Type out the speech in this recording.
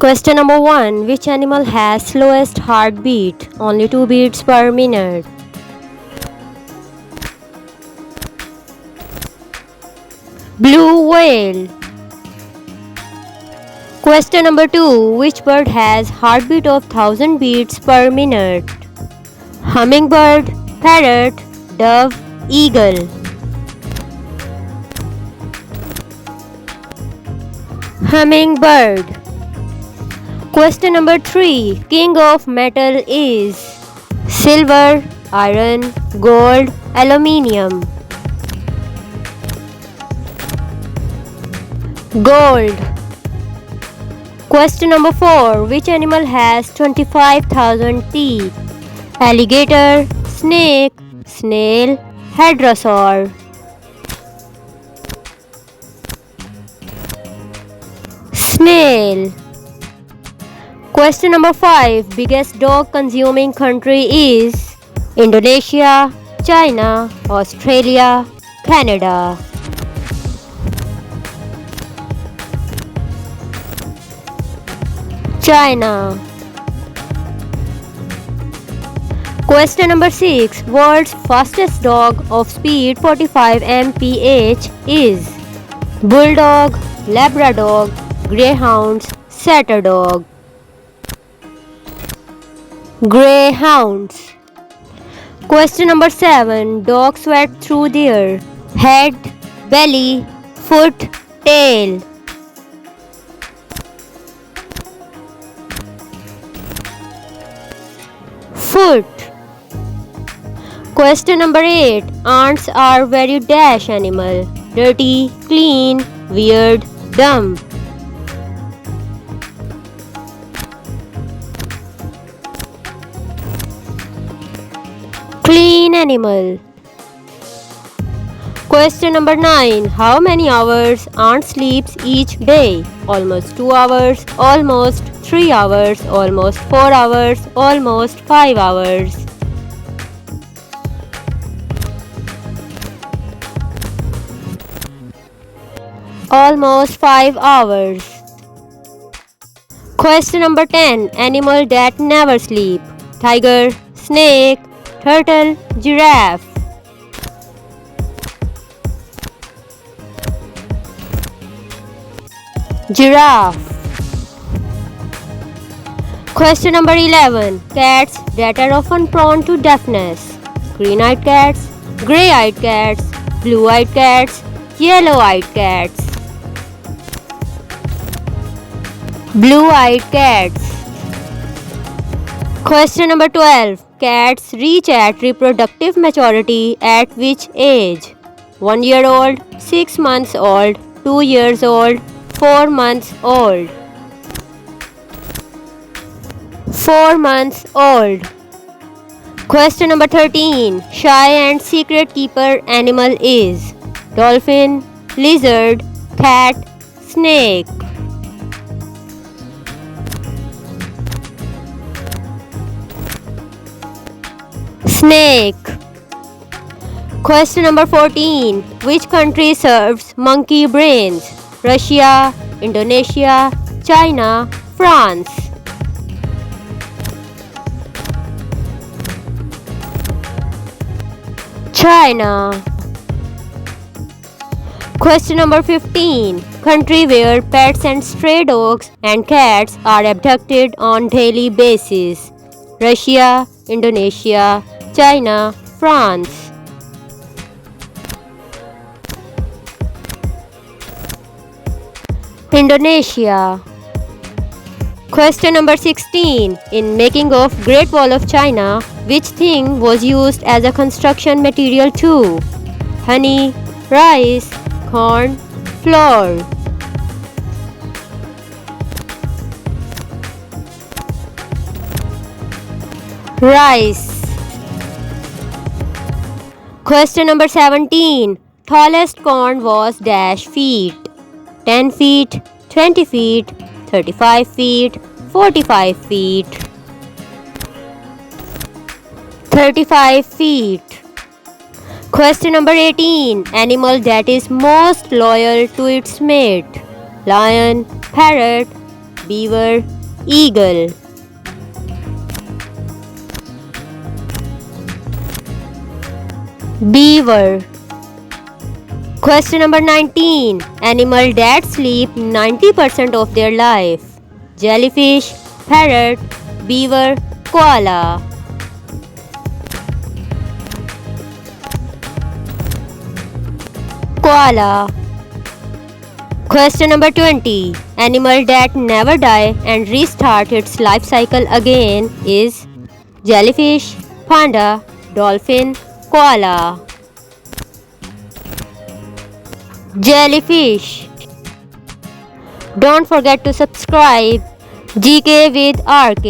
Question number 1. Which animal has slowest heartbeat? Only 2 beats per minute. Blue whale. Question number 2. Which bird has heartbeat of 1000 beats per minute? Hummingbird, parrot, dove, eagle. Hummingbird. Question number 3. King of metal is silver, iron, gold, aluminium. Gold. Question number 4. Which animal has 25,000 teeth? Alligator, snake, snail, hadrosaur. Snail. Question number 5. Biggest dog consuming country is Indonesia, China, Australia, Canada. China. Question number 6. World's fastest dog of speed 45 mph is Bulldog, Labrador, Greyhounds, Setter dog. Greyhounds. Question number 7. Dogs sweat through their head, belly, foot, tail. Foot. Question number 8. Ants are very dash animal. Dirty, clean, weird, dumb. Clean animal. Question number 9. How many hours ant sleeps each day? Almost 2 hours, almost 3 hours, almost 4 hours, almost 5 hours. Almost 5 hours. Question number 10. Animal that never sleep. Tiger, snake, turtle, giraffe. Giraffe. Question number 11. Cats that are often prone to deafness. Green-eyed cats, gray-eyed cats, blue-eyed cats, yellow-eyed cats. Blue-eyed cats. Question number 12. Cats reach at reproductive maturity at which age? 1 year old, 6 months old, 2 years old, 4 months old. 4 months old. Question number 13. Shy and secret keeper animal is dolphin, lizard, cat, snake. Snake. Question number 14. Which country serves monkey brains? Russia, Indonesia, China, France. China. Question number 15. Country where pets and stray dogs and cats are abducted on daily basis. Russia, Indonesia, China, France. Indonesia. Question number 16. In making of Great Wall of China, which thing was used as a construction material too? Honey, rice, corn, flour. Rice. Question number 17. Tallest corn was dash feet. 10 feet, 20 feet, 35 feet, 45 feet. 35 feet. Question number 18. Animal that is most loyal to its mate. Lion, parrot, beaver, eagle. Beaver. Question number 19. Animal that sleep 90% of their life. Jellyfish, parrot, beaver, koala. Koala. Question number 20. Animal that never die and restart its life cycle again is jellyfish, panda, dolphin, koala. Jellyfish. Don't forget to subscribe GK with RK.